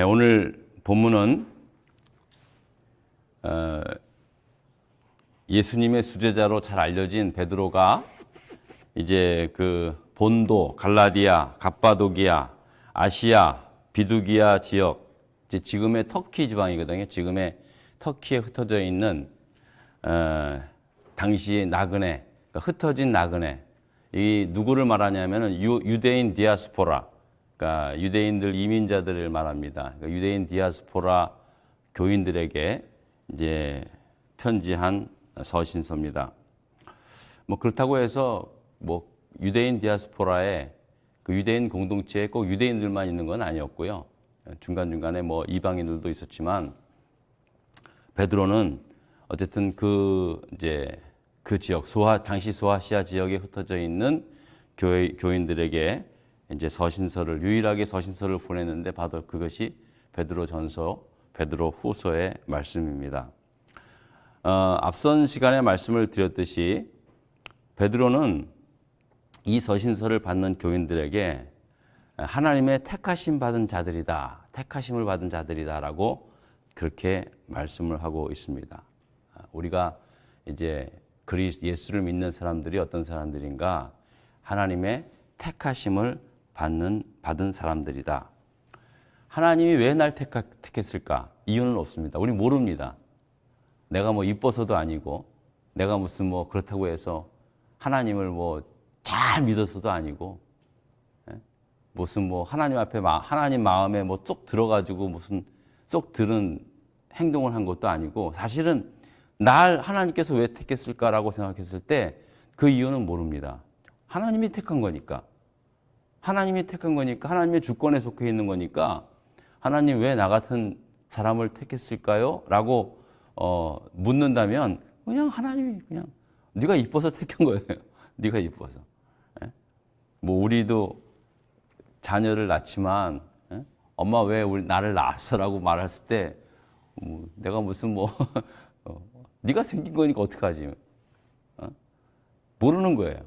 오늘 본문은 예수님의 수제자로 잘 알려진 베드로가 이제 그 본도, 갈라디아, 갑바도기아, 아시아, 비두기아 지역, 이제 지금의 터키 지방이거든요. 지금의 터키에 흩어져 있는 당시 나그네, 그러니까 흩어진 나그네. 이 누구를 말하냐면은 유대인 디아스포라, 그러니까 유대인들 이민자들을 말합니다. 그러니까 유대인 디아스포라 교인들에게 이제 편지한 서신서입니다. 뭐 그렇다고 해서 뭐 유대인 디아스포라에 그 유대인 공동체에 꼭 유대인들만 있는 건 아니었고요. 중간중간에 뭐 이방인들도 있었지만 베드로는 어쨌든 이제 그 지역 당시 소아시아 지역에 흩어져 있는 교인들에게 이제 유일하게 서신서를 보냈는데 바로 그것이 베드로전서, 베드로후서의 말씀입니다. 앞선 시간에 말씀을 드렸듯이 베드로는 이 서신서를 받는 교인들에게 하나님의 택하심 받은 자들이다, 택하심을 받은 자들이다라고 그렇게 말씀을 하고 있습니다. 우리가 이제 예수를 믿는 사람들이 어떤 사람들인가? 하나님의 택하심을 받은 사람들이다. 하나님이 왜 날 택했을까? 이유는 없습니다. 우리 모릅니다. 내가 뭐 이뻐서도 아니고, 내가 무슨 뭐 그렇다고 해서 하나님을 뭐 잘 믿어서도 아니고, 무슨 뭐 하나님 앞에 하나님 마음에 뭐 쏙 들어가지고 무슨 쏙 들은 행동을 한 것도 아니고, 사실은 날 하나님께서 왜 택했을까라고 생각했을 때 그 이유는 모릅니다. 하나님이 택한 거니까. 하나님이 택한 거니까, 하나님의 주권에 속해 있는 거니까, 하나님 왜 나 같은 사람을 택했을까요? 라고 묻는다면 그냥 하나님이 그냥 네가 이뻐서 택한 거예요. 네가 이뻐서. 뭐 우리도 자녀를 낳지만 엄마 왜 나를 낳았어라고 말했을 때 내가 무슨 뭐 네가 생긴 거니까 어떡하지? 모르는 거예요.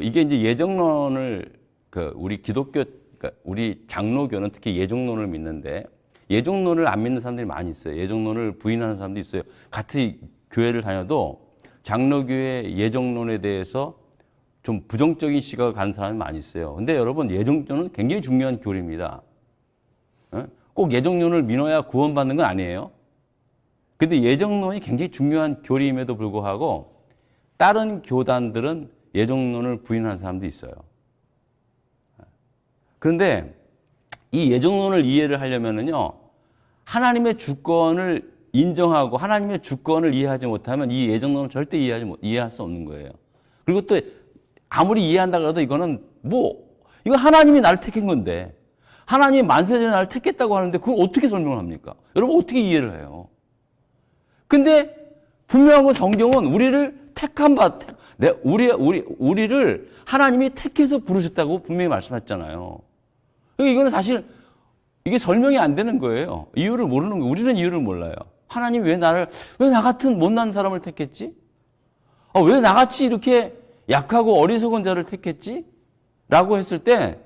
이게 이제 예정론을 우리 기독교, 그러니까 우리 장로교는 특히 예정론을 믿는데 예정론을 안 믿는 사람들이 많이 있어요. 예정론을 부인하는 사람도 있어요. 같이 교회를 다녀도 장로교의 예정론에 대해서 좀 부정적인 시각을 가는 사람이 많이 있어요. 근데 여러분, 예정론은 굉장히 중요한 교리입니다. 꼭 예정론을 믿어야 구원받는 건 아니에요. 근데 예정론이 굉장히 중요한 교리임에도 불구하고 다른 교단들은 예정론을 부인하는 사람도 있어요. 그런데 이 예정론을 이해를 하려면은요, 하나님의 주권을 인정하고 하나님의 주권을 이해하지 못하면 이 예정론을 절대 이해할 수 없는 거예요. 그리고 또 아무리 이해한다 그래도 이거 하나님이 나를 택한 건데, 하나님이 만세전에 나를 택했다고 하는데 그걸 어떻게 설명을 합니까? 여러분, 어떻게 이해를 해요? 근데 분명한 건 성경은 우리를 우리를 하나님이 택해서 부르셨다고 분명히 말씀했잖아요. 이거는 사실 이게 설명이 안 되는 거예요. 이유를 모르는 거예요. 우리는 이유를 몰라요. 하나님 왜 나 같은 못난 사람을 택했지? 왜 나같이 이렇게 약하고 어리석은 자를 택했지? 라고 했을 때,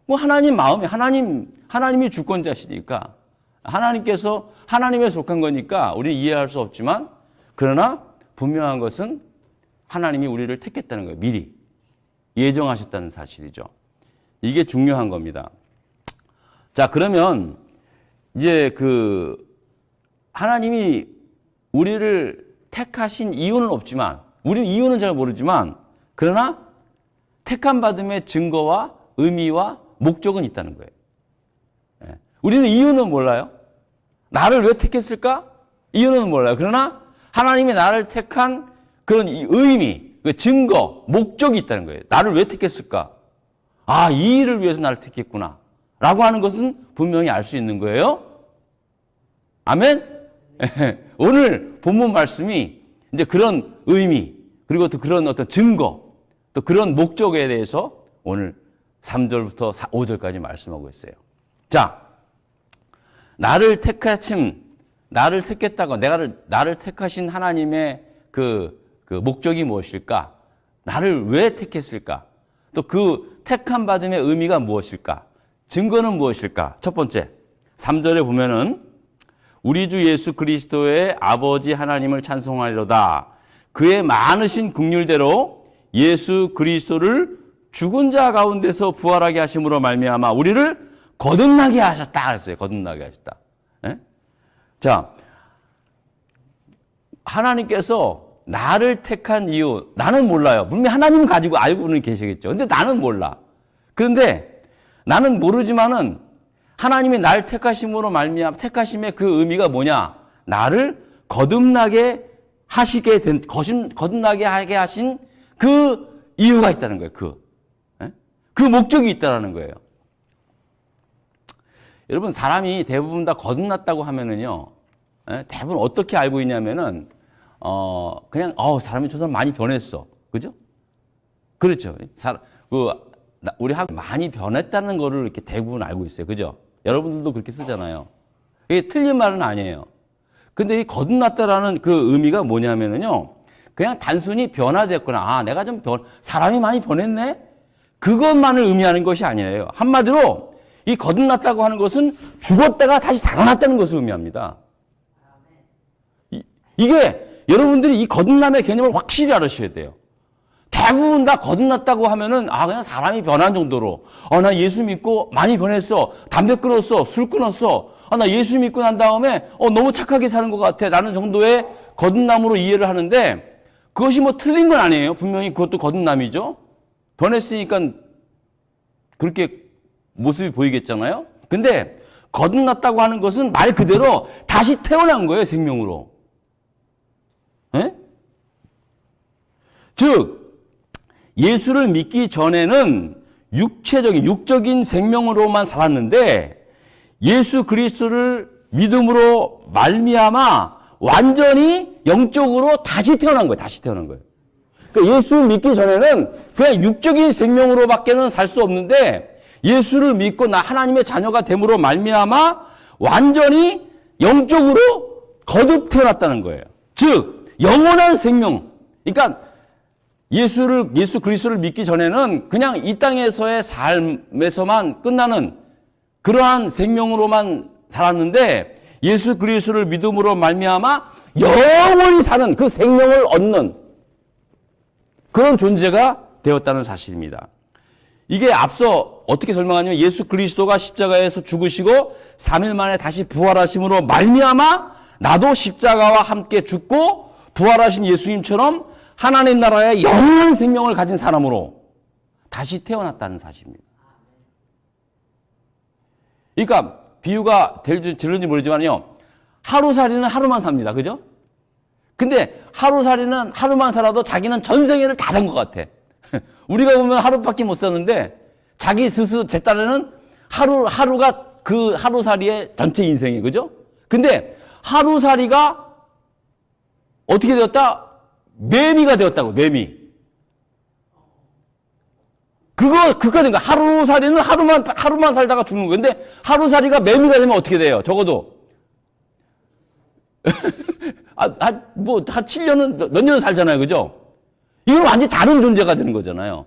뭐 하나님 마음이, 하나님이 주권자시니까, 하나님께서 하나님에 속한 거니까 우리는 이해할 수 없지만, 그러나 분명한 것은 하나님이 우리를 택했다는 거예요. 미리. 예정하셨다는 사실이죠. 이게 중요한 겁니다. 자, 그러면 이제 하나님이 우리를 택하신 이유는 없지만, 우리는 이유는 잘 모르지만, 그러나 택함 받음의 증거와 의미와 목적은 있다는 거예요. 우리는 이유는 몰라요. 나를 왜 택했을까? 이유는 몰라요. 그러나 하나님이 나를 택한 그런 의미, 증거, 목적이 있다는 거예요. 나를 왜 택했을까? 이 일을 위해서 나를 택했구나. 라고 하는 것은 분명히 알 수 있는 거예요. 아멘? 오늘 본문 말씀이 이제 그런 의미, 그리고 또 그런 어떤 증거, 또 그런 목적에 대해서 오늘 3절부터 5절까지 말씀하고 있어요. 자, 나를 택했다고, 나를 택하신 하나님의 그 목적이 무엇일까? 나를 왜 택했을까? 또 그 택함 받음의 의미가 무엇일까? 증거는 무엇일까? 첫 번째, 3절에 보면은 우리 주 예수 그리스도의 아버지 하나님을 찬송하리로다. 그의 많으신 긍휼대로 예수 그리스도를 죽은 자 가운데서 부활하게 하심으로 말미암아 우리를 거듭나게 하셨다 그랬어요. 거듭나게 하셨다. 예? 자, 하나님께서 나를 택한 이유, 나는 몰라요. 분명히 하나님은 가지고 알고는 계시겠죠. 근데 나는 몰라. 그런데 나는 모르지만은 하나님이 나를 택하심으로 말미암아 택하심의 그 의미가 뭐냐? 나를 거듭나게 하시게 된, 거듭나게 하게 하신 그 이유가 있다는 거예요. 그 목적이 있다는 거예요. 여러분, 사람이 대부분 다 거듭났다고 하면은요, 대부분 어떻게 알고 있냐면은, 그냥, 사람이 저 사람 많이 변했어. 그죠? 그렇죠. 우리 학교 많이 변했다는 거를 이렇게 대부분 알고 있어요. 그죠? 여러분들도 그렇게 쓰잖아요. 이게 틀린 말은 아니에요. 근데 이 거듭났다라는 그 의미가 뭐냐면은요, 그냥 단순히 변화됐구나. 내가 좀 사람이 많이 변했네? 그것만을 의미하는 것이 아니에요. 한마디로, 이 거듭났다고 하는 것은 죽었다가 다시 살아났다는 것을 의미합니다. 이게 여러분들이 이 거듭남의 개념을 확실히 알으셔야 돼요. 대부분 다 거듭났다고 하면은, 그냥 사람이 변한 정도로. 나 예수 믿고 많이 변했어. 담배 끊었어. 술 끊었어. 나 예수 믿고 난 다음에, 너무 착하게 사는 것 같아. 라는 정도의 거듭남으로 이해를 하는데, 그것이 뭐 틀린 건 아니에요. 분명히 그것도 거듭남이죠. 변했으니까 그렇게 모습이 보이겠잖아요. 근데, 거듭났다고 하는 것은 말 그대로 다시 태어난 거예요. 생명으로. 예? 즉, 예수를 믿기 전에는 육적인 생명으로만 살았는데 예수 그리스도를 믿음으로 말미암아 완전히 영적으로 다시 태어난 거예요. 다시 태어난 거예요. 그러니까 예수를 믿기 전에는 그냥 육적인 생명으로밖에는 살 수 없는데 예수를 믿고 나 하나님의 자녀가 됨으로 말미암아 완전히 영적으로 거듭 태어났다는 거예요. 즉 영원한 생명. 그러니까 예수 그리스도를 믿기 전에는 그냥 이 땅에서의 삶에서만 끝나는 그러한 생명으로만 살았는데 예수 그리스도를 믿음으로 말미암아 영원히 사는 그 생명을 얻는 그런 존재가 되었다는 사실입니다. 이게 앞서 어떻게 설명하냐면 예수 그리스도가 십자가에서 죽으시고 3일 만에 다시 부활하심으로 말미암아 나도 십자가와 함께 죽고 부활하신 예수님처럼 하나님 나라의 영원한 생명을 가진 사람으로 다시 태어났다는 사실입니다. 그러니까 비유가 될지 모르지만요. 하루살이는 하루만 삽니다. 그죠? 근데 하루살이는 하루만 살아도 자기는 전생애를 다 산 것 같아. 우리가 보면 하루밖에 못 사는데 자기 스스로 제 딴에는 하루가 그 하루살이의 전체 인생이에요. 그죠? 근데 하루살이가 어떻게 되었다? 매미가 되었다고, 매미. 그거 된 거야. 하루살이는 하루만 살다가 죽는 거야. 근데 하루살이가 매미가 되면 어떻게 돼요? 적어도. 한 7년은, 몇 년은 살잖아요. 그죠? 이건 완전히 다른 존재가 되는 거잖아요.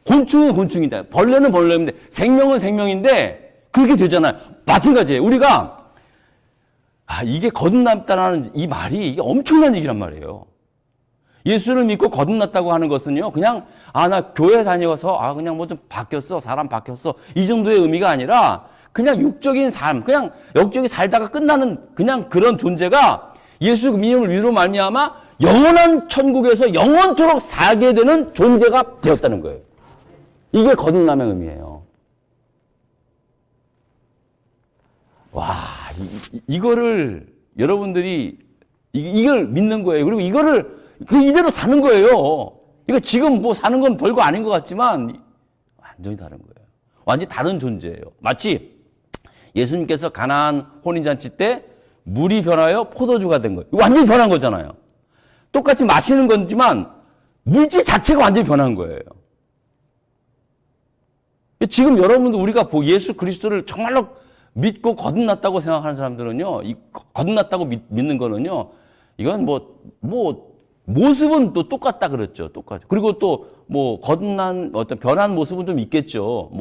곤충은 곤충인데, 벌레는 벌레인데, 생명은 생명인데, 그렇게 되잖아요. 마찬가지예요. 우리가, 이게 거듭났다는 이 말이 이게 엄청난 얘기란 말이에요. 예수를 믿고 거듭났다고 하는 것은요, 그냥, 나 교회 다녀서, 그냥 뭐 좀 바뀌었어, 사람 바뀌었어, 이 정도의 의미가 아니라, 그냥 육적인 삶, 그냥 영적이 살다가 끝나는 그냥 그런 존재가 예수 믿음을 위로 말미암아 영원한 천국에서 영원토록 살게 되는 존재가 되었다는 거예요. 이게 거듭남의 의미예요. 와, 이거를 여러분들이 이걸 믿는 거예요. 그리고 이거를 이대로 사는 거예요. 이거 지금 뭐 사는 건 별거 아닌 것 같지만 완전히 다른 거예요. 완전히 다른 존재예요. 마치 예수님께서 가나안 혼인잔치 때 물이 변하여 포도주가 된 거예요. 완전히 변한 거잖아요. 똑같이 마시는 거지만 물질 자체가 완전히 변한 거예요. 지금 여러분들 우리가 예수 그리스도를 정말로 믿고 거듭났다고 생각하는 사람들은요, 이 거듭났다고 믿는 거는요, 이건 모습은 또 똑같다 그랬죠. 똑같죠. 그리고 또 거듭난 어떤 변한 모습은 좀 있겠죠.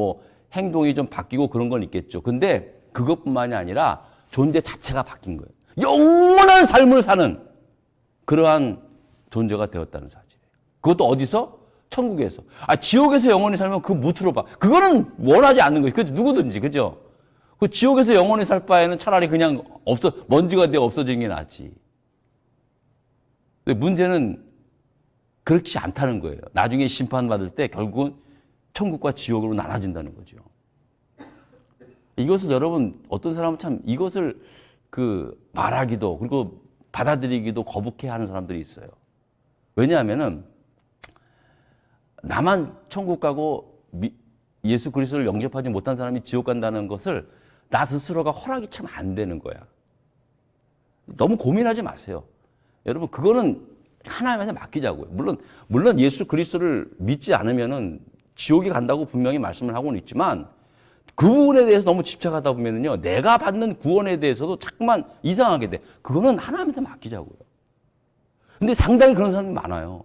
행동이 좀 바뀌고 그런 건 있겠죠. 근데 그것뿐만이 아니라 존재 자체가 바뀐 거예요. 영원한 삶을 사는 그러한 존재가 되었다는 사실이에요. 그것도 어디서? 천국에서. 지옥에서 영원히 살면 그거 못 들어봐. 그거는 원하지 않는 거예요. 그죠? 누구든지, 그죠? 그 지옥에서 영원히 살 바에는 차라리 그냥 먼지가 되어 없어지는 게 낫지. 근데 문제는 그렇지 않다는 거예요. 나중에 심판받을 때 결국은 천국과 지옥으로 나눠진다는 거죠. 이것을 여러분, 어떤 사람은 참 이것을 말하기도, 그리고 받아들이기도 거북해 하는 사람들이 있어요. 왜냐하면은, 나만 천국 가고 예수 그리스도를 영접하지 못한 사람이 지옥 간다는 것을 나 스스로가 허락이 참 안 되는 거야. 너무 고민하지 마세요. 여러분, 그거는 하나님한테 맡기자고요. 물론 예수 그리스도를 믿지 않으면은 지옥에 간다고 분명히 말씀을 하고는 있지만 그 부분에 대해서 너무 집착하다 보면은요, 내가 받는 구원에 대해서도 자꾸만 이상하게 돼. 그거는 하나님한테 맡기자고요. 근데 상당히 그런 사람이 많아요.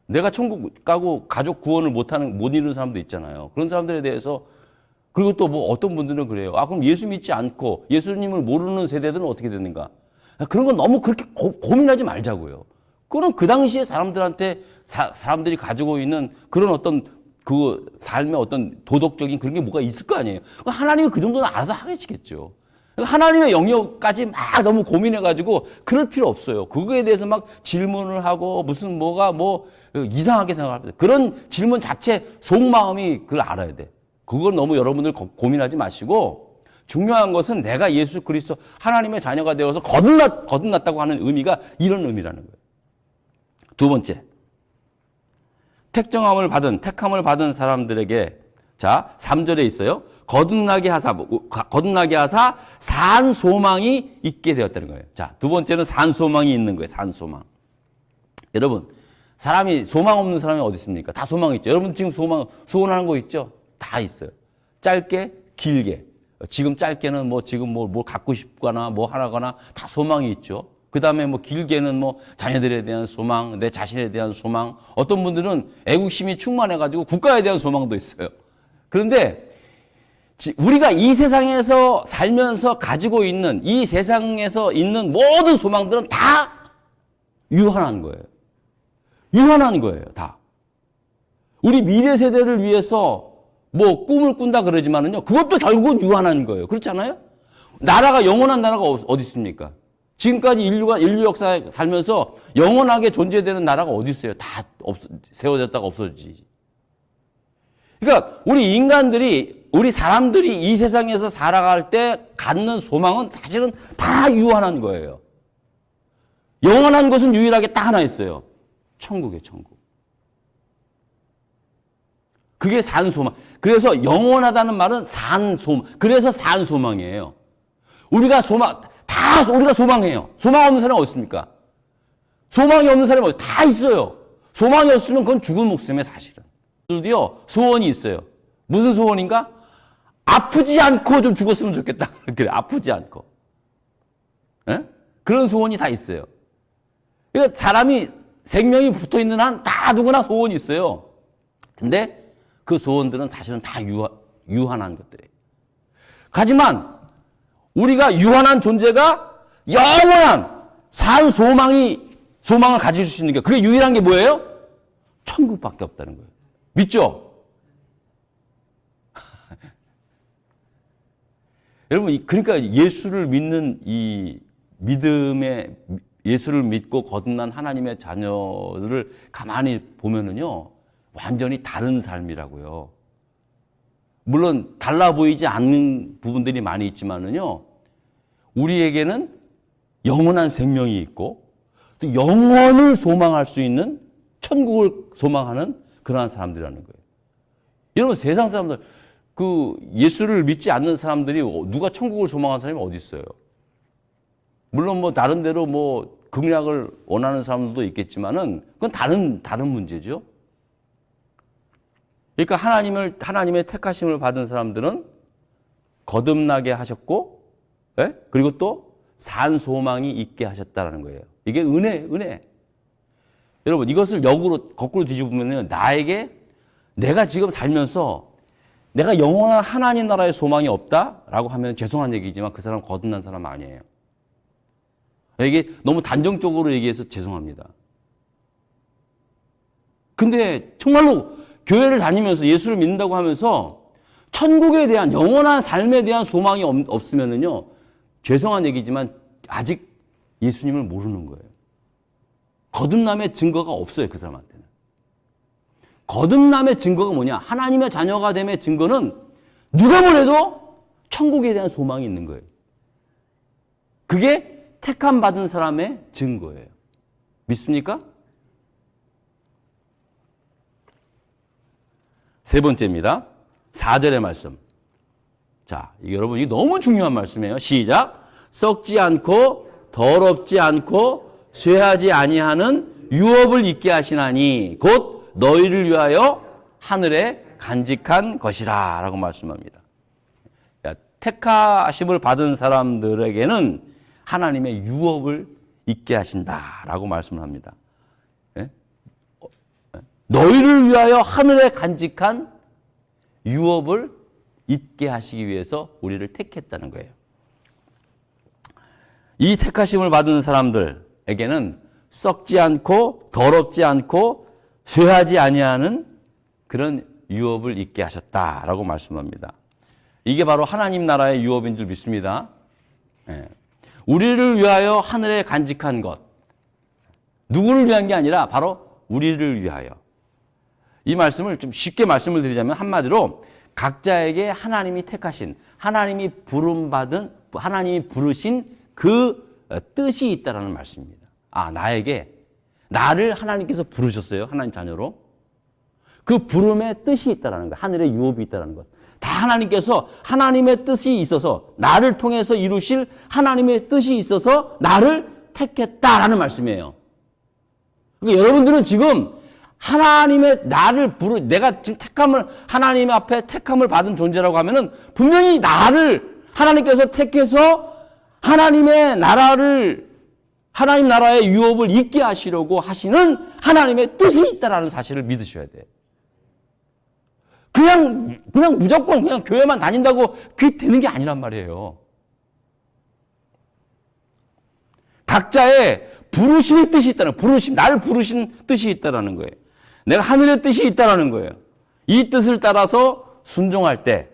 내가 천국 가고 가족 구원을 못 이루는 사람도 있잖아요. 그런 사람들에 대해서, 그리고 또 뭐 어떤 분들은 그래요. 그럼 예수 믿지 않고 예수님을 모르는 세대들은 어떻게 되는가? 그런 건 너무 그렇게 고민하지 말자고요. 그거는 그 당시에 사람들한테, 사람들이 가지고 있는 그런 어떤 그 삶의 어떤 도덕적인 그런 게 뭐가 있을 거 아니에요. 하나님이 그 정도는 알아서 하겠죠. 하나님의 영역까지 막 너무 고민해가지고 그럴 필요 없어요. 그거에 대해서 막 질문을 하고 무슨 뭐가 이상하게 생각합니다. 그런 질문 자체 속마음이 그걸 알아야 돼. 그건 너무 여러분들 고민하지 마시고, 중요한 것은 내가 예수 그리스도 하나님의 자녀가 되어서 거듭났다고 하는 의미가 이런 의미라는 거예요. 두 번째, 택함을 받은 사람들에게, 자, 3절에 있어요. 거듭나게 하사 산 소망이 있게 되었다는 거예요. 자, 두 번째는 산 소망이 있는 거예요. 산 소망. 여러분, 사람이 소망 없는 사람이 어디 있습니까? 다 소망이 있죠. 여러분 지금 소원하는 거 있죠? 다 있어요. 짧게, 길게. 지금 짧게는 지금 뭘 갖고 싶거나 하나거나 다 소망이 있죠. 그 다음에 길게는 자녀들에 대한 소망, 내 자신에 대한 소망. 어떤 분들은 애국심이 충만해가지고 국가에 대한 소망도 있어요. 그런데 우리가 이 세상에서 살면서 가지고 있는, 이 세상에서 있는 모든 소망들은 다 유한한 거예요. 유한한 거예요, 다. 우리 미래 세대를 위해서 꿈을 꾼다 그러지만은요, 그것도 결국은 유한한 거예요. 그렇잖아요? 영원한 나라가 어디 있습니까? 지금까지 인류 역사에 살면서 영원하게 존재되는 나라가 어디 있어요? 다 세워졌다가 없어지지. 그러니까 우리 사람들이 이 세상에서 살아갈 때 갖는 소망은 사실은 다 유한한 거예요. 영원한 것은 유일하게 딱 하나 있어요. 천국이에요, 천국. 그게 산소망. 그래서 영원하다는 말은 산소망. 그래서 산소망이에요. 우리가 소망해요. 소망 없는 사람은 어디 있습니까? 소망이 없는 사람이 어디? 다 있어요. 소망이 없으면 그건 죽은 목숨에 사실은. 저도요, 소원이 있어요. 무슨 소원인가? 아프지 않고 좀 죽었으면 좋겠다. 그래, 아프지 않고. 에? 그런 소원이 다 있어요. 그러니까 사람이 생명이 붙어 있는 한 다 누구나 소원이 있어요. 근데 그 소원들은 사실은 다 유한한 것들이에요. 하지만 우리가 유한한 존재가 영원한 소망을 가질 수 있는 게, 그게 유일한 게 뭐예요? 천국밖에 없다는 거예요. 믿죠? 여러분, 그러니까 예수를 믿는 예수를 믿고 거듭난 하나님의 자녀를 가만히 보면은요, 완전히 다른 삶이라고요. 물론 달라 보이지 않는 부분들이 많이 있지만은요, 우리에게는 영원한 생명이 있고 또 영원을 소망할 수 있는, 천국을 소망하는 그러한 사람들이라는 거예요. 여러분, 세상 사람들, 예수를 믿지 않는 사람들이 누가 천국을 소망하는 사람이 어디 있어요? 물론 나름대로 극락을 원하는 사람들도 있겠지만은 그건 다른 문제죠. 그러니까 하나님의 택하심을 받은 사람들은 거듭나게 하셨고, 예? 그리고 또 산 소망이 있게 하셨다라는 거예요. 이게 은혜. 여러분, 이것을 거꾸로 뒤집으면요, 내가 지금 살면서 내가 영원한 하나님 나라의 소망이 없다라고 하면 죄송한 얘기지만 그 사람 거듭난 사람 아니에요. 이게 너무 단정적으로 얘기해서 죄송합니다. 근데 정말로 교회를 다니면서 예수를 믿는다고 하면서 천국에 대한 영원한 삶에 대한 소망이 없으면은요, 죄송한 얘기지만 아직 예수님을 모르는 거예요. 거듭남의 증거가 없어요, 그 사람한테는. 거듭남의 증거가 뭐냐? 하나님의 자녀가 됨의 증거는 누가 뭐래도 천국에 대한 소망이 있는 거예요. 그게 택함 받은 사람의 증거예요. 믿습니까? 세 번째입니다. 4절의 말씀. 자, 여러분, 이게 너무 중요한 말씀이에요. 시작. 썩지 않고 더럽지 않고 쇠하지 아니하는 유업을 있게 하시나니 곧 너희를 위하여 하늘에 간직한 것이라 라고 말씀합니다. 택하심을 받은 사람들에게는 하나님의 유업을 있게 하신다라고 말씀을 합니다. 너희를 위하여 하늘에 간직한 유업을 있게 하시기 위해서 우리를 택했다는 거예요. 이 택하심을 받은 사람들에게는 썩지 않고 더럽지 않고 쇠하지 아니하는 그런 유업을 있게 하셨다라고 말씀합니다. 이게 바로 하나님 나라의 유업인 줄 믿습니다. 우리를 위하여 하늘에 간직한 것. 누구를 위한 게 아니라 바로 우리를 위하여. 이 말씀을 좀 쉽게 말씀을 드리자면 한마디로 각자에게 하나님이 택하신, 하나님이 부름받은, 하나님이 부르신 그 뜻이 있다라는 말씀입니다. 아, 나를 하나님께서 부르셨어요. 하나님 자녀로. 그 부름의 뜻이 있다라는 것, 하늘의 유업이 있다라는 것. 다 하나님께서 하나님의 뜻이 있어서 나를 통해서 이루실 하나님의 뜻이 있어서 나를 택했다라는 말씀이에요. 그러니까 여러분들은 지금 하나님의 내가 지금 하나님 앞에 택함을 받은 존재라고 하면은 분명히 나를 하나님께서 택해서 하나님 나라의 유업을 있게 하시려고 하시는 하나님의 뜻이 있다라는 사실을 믿으셔야 돼요. 그냥 무조건 그냥 교회만 다닌다고 그게 되는 게 아니란 말이에요. 각자의 부르심의 뜻이 있다는 거예요. 나를 부르신 뜻이 있다는 거예요. 내가 하늘의 뜻이 있다는 거예요. 이 뜻을 따라서 순종할 때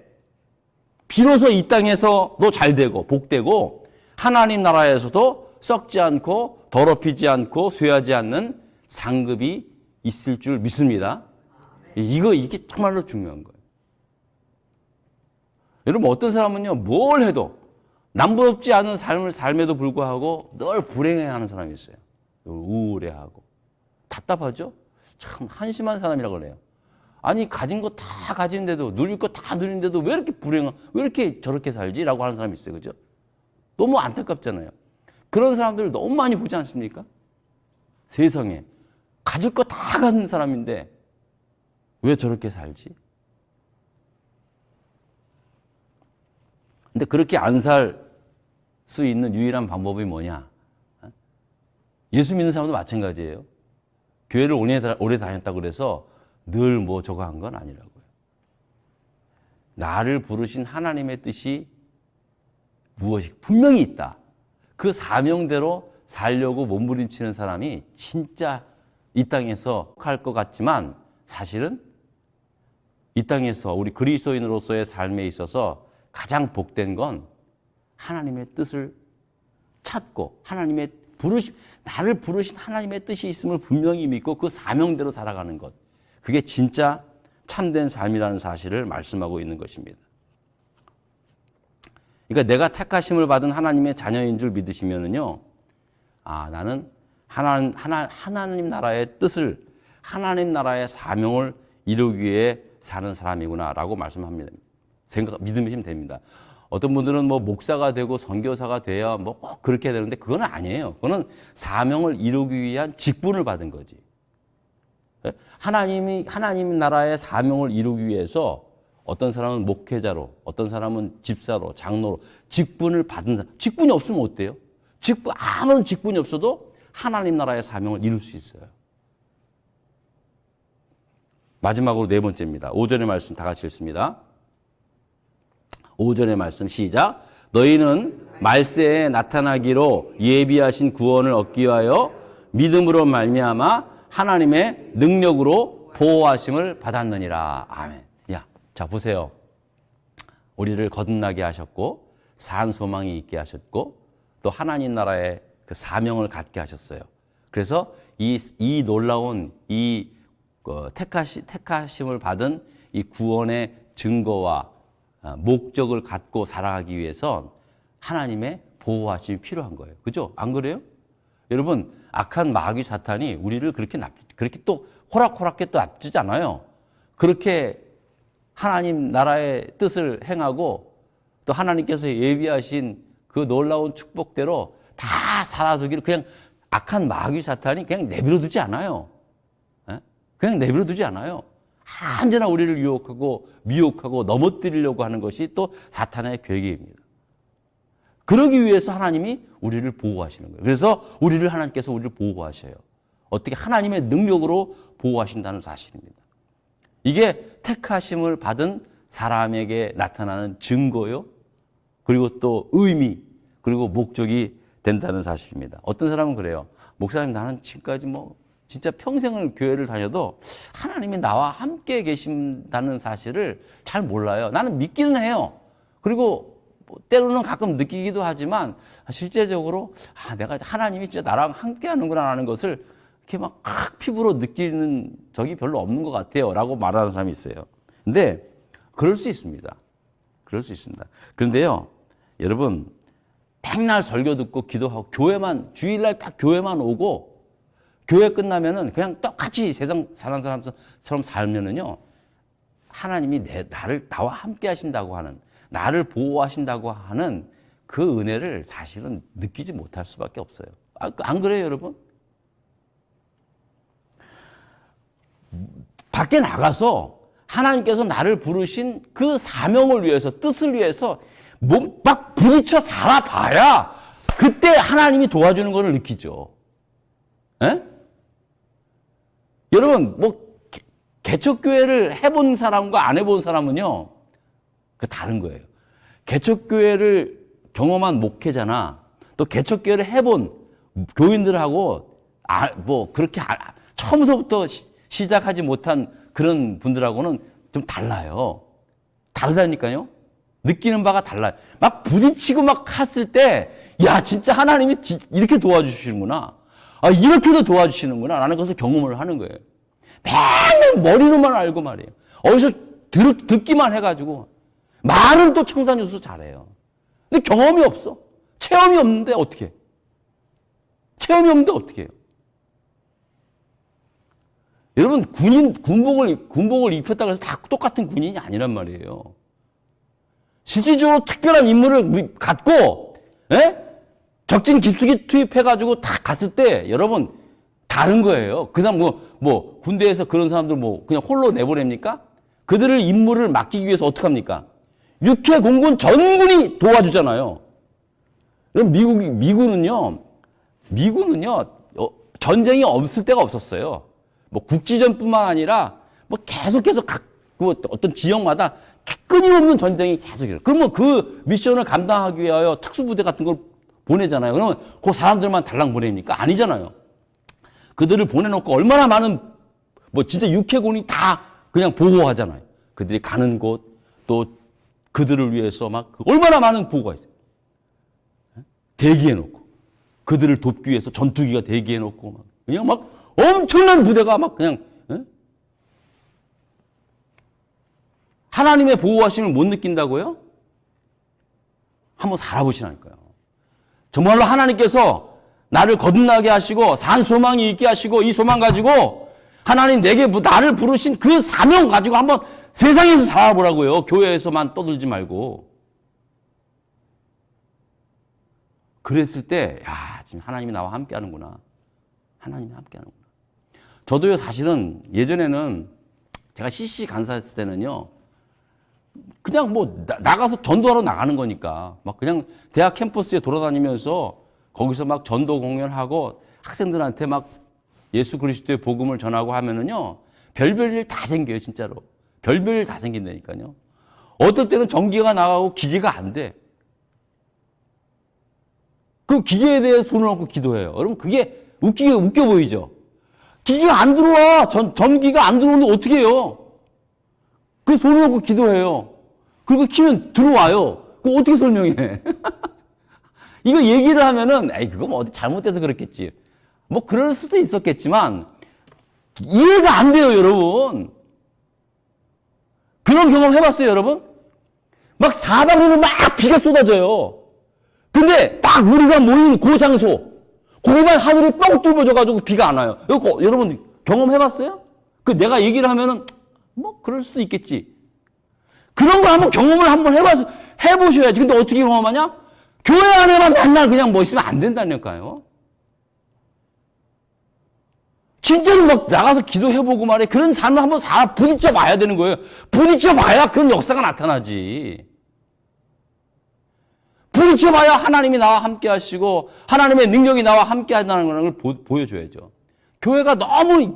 비로소 이 땅에서도 잘되고 복되고 하나님 나라에서도 썩지 않고 더럽히지 않고 쇠하지 않는 상급이 있을 줄 믿습니다. 이게 정말로 중요한 거예요. 여러분, 어떤 사람은요, 뭘 해도 남부럽지 않은 삶을 삶에도 불구하고 늘 불행해하는 사람이 있어요. 우울해하고 답답하죠? 참 한심한 사람이라고 그래요. 아니, 가진 거 다 가진데도, 누릴 거 다 누린데도 왜 이렇게 왜 이렇게 저렇게 살지라고 하는 사람이 있어요. 그죠? 너무 안타깝잖아요. 그런 사람들 너무 많이 보지 않습니까? 세상에 가질 거 다 가진 사람인데 왜 저렇게 살지? 근데 그렇게 안 살 수 있는 유일한 방법이 뭐냐? 예수 믿는 사람도 마찬가지예요. 교회를 오래 다녔다고 그래서 늘 뭐 저거 한 건 아니라고요. 나를 부르신 하나님의 뜻이 무엇이 분명히 있다. 그 사명대로 살려고 몸부림치는 사람이 진짜 이 땅에서 할 것 같지만 사실은 이 땅에서 우리 그리스도인으로서의 삶에 있어서 가장 복된 건 하나님의 뜻을 찾고 나를 부르신 하나님의 뜻이 있음을 분명히 믿고 그 사명대로 살아가는 것. 그게 진짜 참된 삶이라는 사실을 말씀하고 있는 것입니다. 그러니까 내가 택하심을 받은 하나님의 자녀인 줄 믿으시면은요, 아, 나는 하나님 나라의 뜻을, 하나님 나라의 사명을 이루기 위해 사는 사람이구나라고 말씀합니다. 믿으시면 됩니다. 어떤 분들은 뭐 목사가 되고 선교사가 돼야 뭐 꼭 그렇게 되는데 그건 아니에요. 그거는 사명을 이루기 위한 직분을 받은 거지. 하나님 나라의 사명을 이루기 위해서 어떤 사람은 목회자로, 어떤 사람은 집사로, 장로로 직분을 받은 사람. 직분이 없으면 어때요? 아무런 직분이 없어도 하나님 나라의 사명을 이룰 수 있어요. 마지막으로 네 번째입니다. 5절의 말씀 다 같이 읽습니다. 5절의 말씀 시작. 너희는 말세에 나타나기로 예비하신 구원을 얻기 위하여 믿음으로 말미암아 하나님의 능력으로 보호하심을 받았느니라. 아멘. 야, 자 보세요. 우리를 거듭나게 하셨고 산 소망이 있게 하셨고 또 하나님 나라의 그 사명을 갖게 하셨어요. 그래서 이 놀라운 이 택하심을 받은 이 구원의 증거와 목적을 갖고 살아가기 위해서 하나님의 보호하심이 필요한 거예요. 그죠? 안 그래요? 여러분, 악한 마귀 사탄이 우리를 그렇게 또 호락호락하게 또 놔두지 않아요. 그렇게 하나님 나라의 뜻을 행하고 또 하나님께서 예비하신 그 놀라운 축복대로 다 살아두기를 그냥 악한 마귀 사탄이 그냥 내버려 두지 않아요. 그냥 내버려 두지 않아요. 언제나 우리를 유혹하고 미혹하고 넘어뜨리려고 하는 것이 또 사탄의 계획입니다. 그러기 위해서 하나님이 우리를 보호하시는 거예요. 그래서 하나님께서 우리를 보호하셔요. 어떻게 하나님의 능력으로 보호하신다는 사실입니다. 이게 택하심을 받은 사람에게 나타나는 증거요. 그리고 또 의미, 그리고 목적이 된다는 사실입니다. 어떤 사람은 그래요. 목사님, 나는 지금까지 진짜 평생을 교회를 다녀도 하나님이 나와 함께 계신다는 사실을 잘 몰라요. 나는 믿기는 해요. 그리고 때로는 가끔 느끼기도 하지만 실제적으로 내가 하나님이 진짜 나랑 함께 하는구나 하는 것을 이렇게 막 피부로 느끼는 적이 별로 없는 것 같아요. 라고 말하는 사람이 있어요. 근데 그럴 수 있습니다. 그럴 수 있습니다. 그런데요, 여러분, 맨날 설교 듣고 기도하고 주일날 딱 교회만 오고 교회 끝나면은 그냥 똑같이 세상 사는 사람처럼 살면은요, 하나님이 나와 함께 하신다고 하는, 나를 보호하신다고 하는 그 은혜를 사실은 느끼지 못할 수밖에 없어요. 안 그래요, 여러분? 밖에 나가서 하나님께서 나를 부르신 그 사명을 위해서, 뜻을 위해서 막 부딪혀 살아봐야 그때 하나님이 도와주는 것을 느끼죠. 에? 여러분, 개척교회를 해본 사람과 안 해본 사람은요, 그 다른 거예요. 개척교회를 경험한 목회자나 또 개척교회를 해본 교인들하고 그렇게 처음서부터 시작하지 못한 그런 분들하고는 좀 달라요. 다르다니까요. 느끼는 바가 달라요. 막 부딪히고 막 했을 때, 야, 진짜 하나님이 이렇게 도와주시는구나. 이렇게도 도와주시는구나. 라는 것을 경험을 하는 거예요. 맨날 머리로만 알고 말이에요. 어디서 듣기만 해가지고. 말은 또 청산유수 잘해요. 근데 경험이 없어. 체험이 없는데 어떻게 해? 체험이 없는데 어떻게 해요? 여러분, 군복을 입혔다고 해서 다 똑같은 군인이 아니란 말이에요. 실질적으로 특별한 임무를 갖고, 적진 깊숙이 투입해가지고 다 갔을 때, 여러분, 다른 거예요. 그 사람 군대에서 그런 사람들 그냥 홀로 내보냅니까? 그들을 임무를 맡기기 위해서 어떻게 합니까? 육해 공군 전군이 도와주잖아요. 그럼 미군은요, 전쟁이 없을 때가 없었어요. 국지전뿐만 아니라 계속해서 어떤 지역마다 끊임없는 전쟁이 계속 일어나요. 그러면 그 미션을 감당하기 위하여 특수부대 같은 걸 보내잖아요. 그러면 그 사람들만 달랑 보냅니까? 아니잖아요. 그들을 보내놓고 얼마나 많은 진짜 육해군이 다 그냥 보호하잖아요. 그들이 가는 곳, 또 그들을 위해서 얼마나 많은 보호가 있어요. 대기해놓고 그들을 돕기 위해서 전투기가 대기해놓고 그냥 엄청난 부대가 그냥 하나님의 보호하심을 못 느낀다고요? 한번 살아보시라니까요. 정말로 하나님께서 나를 거듭나게 하시고 산 소망이 있게 하시고 이 소망 가지고 하나님 내게 나를 부르신 그 사명 가지고 한번 세상에서 살아보라고요. 교회에서만 떠들지 말고. 그랬을 때, 지금 하나님이 나와 함께 하는구나. 하나님이 함께 하는구나. 저도요, 사실은 예전에는 제가 CC 간사했을 때는요, 그냥 나가서 전도하러 나가는 거니까, 그냥 대학 캠퍼스에 돌아다니면서 거기서 전도 공연하고 학생들한테 예수 그리스도의 복음을 전하고 하면은요, 별별 일 다 생겨요, 진짜로. 별별 일 다 생긴다니까요. 어떨 때는 전기가 나가고 기계가 안 돼. 그 기계에 대해 손을 얹고 기도해요. 여러분 그게 웃겨 보이죠? 기계가 안 들어와. 전기가 안 들어오는데 어떻게 해요? 그 손을 얹고 기도해요. 그리고 키면 들어와요. 그거 어떻게 설명해? 이거 얘기를 하면은, 에이, 그거 뭐 어디 잘못돼서 그랬겠지. 뭐 그럴 수도 있었겠지만, 이해가 안 돼요, 여러분. 그런 경험 해봤어요, 여러분? 막 사방으로 막 비가 쏟아져요. 근데 딱 우리가 모인 그 장소, 거기만 하늘이 뻥 뚫어져가지고 비가 안 와요. 여러분 경험해봤어요? 그 내가 얘기를 하면은, 뭐 그럴 수도 있겠지. 그런 거 한번 경험을 한번 해보셔야지. 근데 어떻게 경험하냐? 교회 안에만 맨날 그냥 뭐 있으면 안 된다니까요. 진짜로 막 나가서 기도해보고 말이에요. 그런 삶을 한번 부딪혀 봐야 되는 거예요. 부딪혀 봐야 그런 역사가 나타나지. 부딪혀 봐야 하나님이 나와 함께 하시고, 하나님의 능력이 나와 함께 한다는 걸 보여줘야죠. 교회가 너무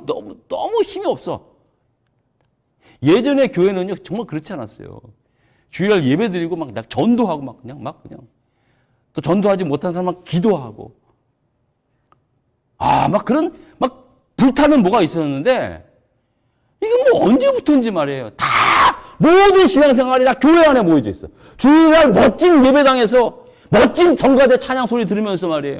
힘이 없어. 예전에 교회는요, 정말 그렇지 않았어요. 주일날 예배 드리고 막 전도하고 그냥. 또 전도하지 못한 사람은 기도하고. 막 불타는 뭐가 있었는데, 이게 뭐 언제부터인지 말이에요. 모든 신앙생활이 다 교회 안에 모여져 있어. 주일날 멋진 예배당에서 멋진 성가대 찬양 소리 들으면서 말이에요.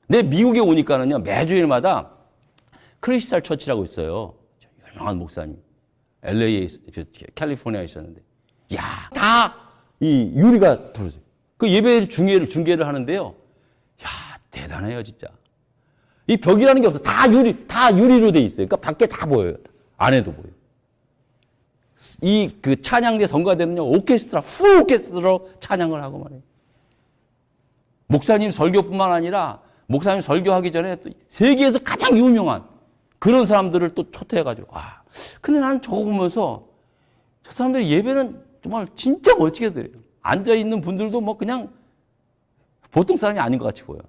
내 미국에 오니까는요, 매주일마다 크리스탈 처치라고 있어요. 유명한 목사님. LA에, 캘리포니아에 있었는데. 다 이 유리가 들어져요. 그 예배 중계를 하는데요. 대단해요, 진짜. 이 벽이라는 게 없어. 다 유리로 돼 있어요. 그러니까 밖에 다 보여요. 안에도 보여요. 그 찬양대 성가대는요, 풀 오케스트라로 찬양을 하고 말이에요. 목사님 설교뿐만 아니라, 목사님 설교하기 전에 또 세계에서 가장 유명한 그런 사람들을 또 초대해가지고, 근데 나는 저거 보면서 저 사람들이 예배는 정말 진짜 멋지게 드려요. 앉아있는 분들도 뭐 그냥 보통 사람이 아닌 것 같이 보여요.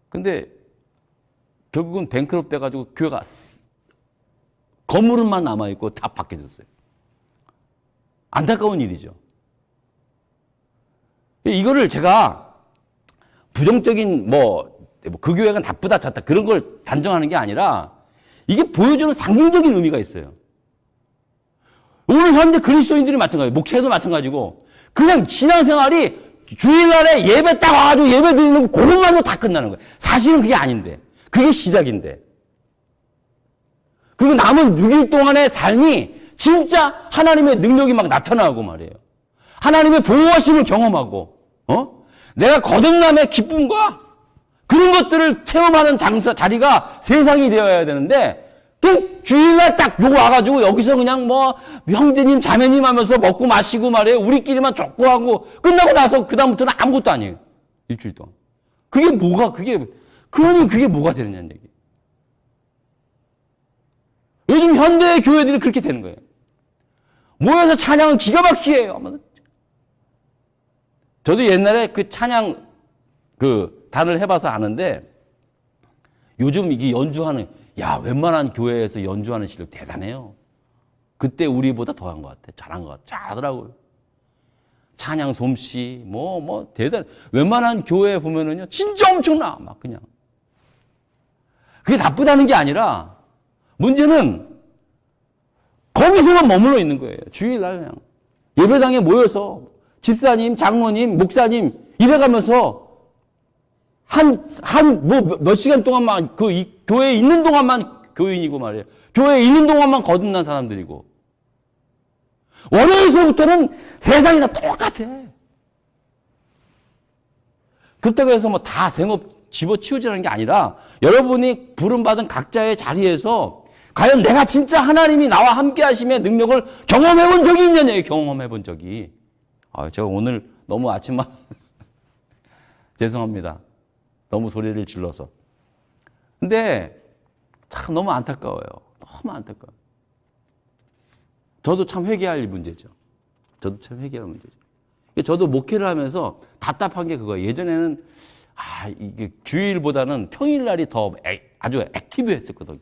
근데 결국은 뱅크럽 돼가지고 교회가 건물은만 남아있고 다 바뀌어졌어요. 안타까운 일이죠. 이거를 제가 부정적인 그 교회가 나쁘다 좋다 그런 걸 단정하는 게 아니라 이게 보여주는 상징적인 의미가 있어요. 오늘 현재 그리스도인들이 마찬가지고 목회도 마찬가지고 그냥 신앙생활이 주일날에 예배 딱 와가지고 예배 드리는 그것만으로 다 끝나는 거예요. 사실은 그게 아닌데 그게 시작인데 그리고 남은 6일 동안의 삶이 진짜 하나님의 능력이 막 나타나고 말이에요. 하나님의 보호하심을 경험하고 내가 거듭남의 기쁨과 그런 것들을 체험하는 자리가 세상이 되어야 되는데 그냥 주일날 딱 요거 와가지고 여기서 그냥 뭐 형제님 자매님 하면서 먹고 마시고 말이에요. 우리끼리만 족구하고 끝나고 나서 그다음부터는 아무것도 아니에요. 일주일 동안. 그게 뭐가 되느냐는 얘기. 요즘 현대 교회들이 그렇게 되는 거예요. 모여서 찬양은 기가 막히게 해요. 저도 옛날에 그 찬양 단을 해봐서 아는데 요즘 이게 연주하는 웬만한 교회에서 연주하는 실력 대단해요. 그때 우리보다 더한 것 같아. 잘한 것 같아. 잘하더라고요. 찬양 솜씨 대단. 웬만한 교회 보면은요 진짜 엄청나. 그냥 그게 나쁘다는 게 아니라 문제는 거기서만 머물러 있는 거예요. 주일날 그냥 예배당에 모여서 집사님, 장로님, 목사님 이래가면서 몇 시간 동안만 이 교회에 있는 동안만 교인이고 말이에요. 교회에 있는 동안만 거듭난 사람들이고 월요일서부터는 세상이 다 똑같아. 그렇다고 해서 다 생업 집어치우자는 게 아니라 여러분이 부름받은 각자의 자리에서 과연 내가 진짜 하나님이 나와 함께 하심의 능력을 경험해 본 적이 있느냐, 경험해 본 적이. 제가 오늘 너무 아침만 죄송합니다. 너무 소리를 질러서. 근데 참 너무 안타까워요. 너무 안타까워요. 저도 참 회개할 문제죠. 저도 목회를 하면서 답답한 게 그거예요. 예전에는 이게 주일보다는 평일날이 더 아주 액티브했었거든요.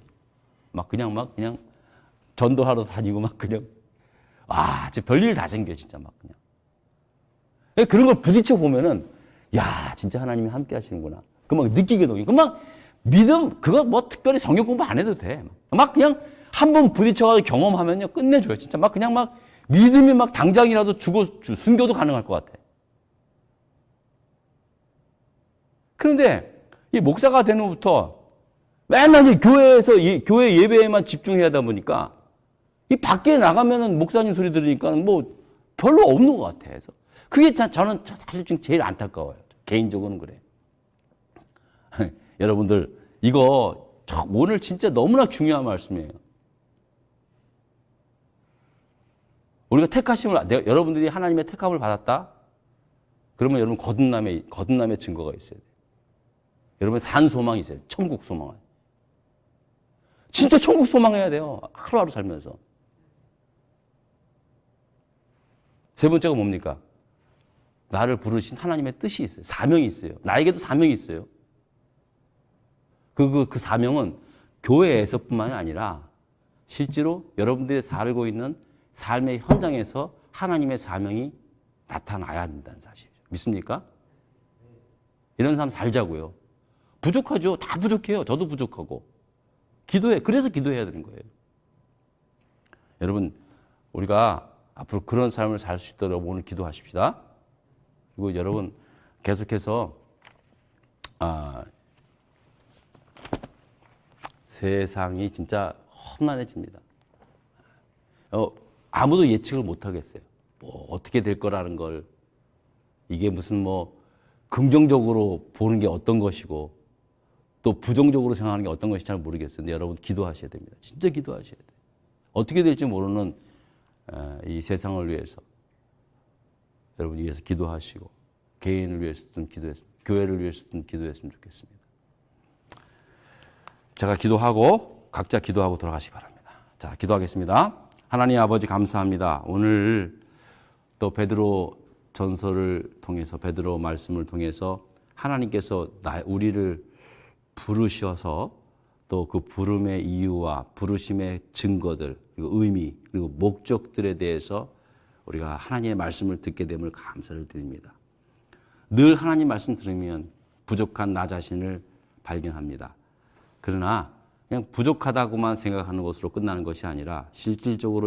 막 그냥 전도하러 다니고 막 그냥 진짜 별일 다 생겨 진짜 막 그냥. 그런 걸 부딪혀 보면은 야 진짜 하나님이 함께 하시는구나. 그 막 느끼게 되고 그막 믿음 그거 뭐 특별히 성경 공부 안 해도 돼. 막 그냥 한 번 부딪혀가지고 경험하면요 끝내줘요 진짜 막 그냥 막 믿음이 막 당장이라도 순교도 가능할 것 같아. 그런데 이 목사가 되는 후부터 맨날 이 교회에서 교회 예배에만 집중해야 하다 보니까 이 밖에 나가면은 목사님 소리 들으니까 뭐 별로 없는 것 같아. 그래서 그게 저는 사실 좀 제일 안타까워요. 개인적으로는 그래. 여러분들 이거 오늘 진짜 너무나 중요한 말씀이에요. 우리가 여러분들이 하나님의 택함을 받았다? 그러면 여러분 거듭남의 증거가 있어야 돼요. 여러분 산 소망이 있어요. 천국 소망. 진짜 천국 소망해야 돼요. 하루하루 살면서. 세 번째가 뭡니까? 나를 부르신 하나님의 뜻이 있어요. 사명이 있어요. 나에게도 사명이 있어요. 그 사명은 교회에서뿐만이 아니라 실제로 여러분들이 살고 있는 삶의 현장에서 하나님의 사명이 나타나야 한다는 사실이죠. 믿습니까? 이런 삶 살자고요. 부족하죠. 다 부족해요. 저도 부족하고. 그래서 기도해야 되는 거예요. 여러분, 우리가 앞으로 그런 삶을 살 수 있도록 오늘 기도하십시다. 그리고 여러분, 계속해서, 세상이 진짜 험난해집니다. 아무도 예측을 못 하겠어요. 뭐, 어떻게 될 거라는 걸, 이게 무슨 긍정적으로 보는 게 어떤 것이고, 또 부정적으로 생각하는 게 어떤 것인지 잘 모르겠어요. 근데 여러분 기도하셔야 됩니다. 진짜 기도하셔야 돼요. 어떻게 될지 모르는 이 세상을 위해서 여러분 위해서 기도하시고 개인을 위해서든 교회를 위해서든 기도했으면 좋겠습니다. 제가 기도하고 각자 기도하고 돌아가시기 바랍니다. 자, 기도하겠습니다. 하나님 아버지 감사합니다. 오늘 또 베드로 전서를 통해서 베드로 말씀을 통해서 하나님께서 우리를 부르셔서 또 그 부름의 이유와 부르심의 증거들 그리고 의미 그리고 목적들에 대해서 우리가 하나님의 말씀을 듣게 됨을 감사를 드립니다. 늘 하나님 말씀 들으면 부족한 나 자신을 발견합니다. 그러나 그냥 부족하다고만 생각하는 것으로 끝나는 것이 아니라 실질적으로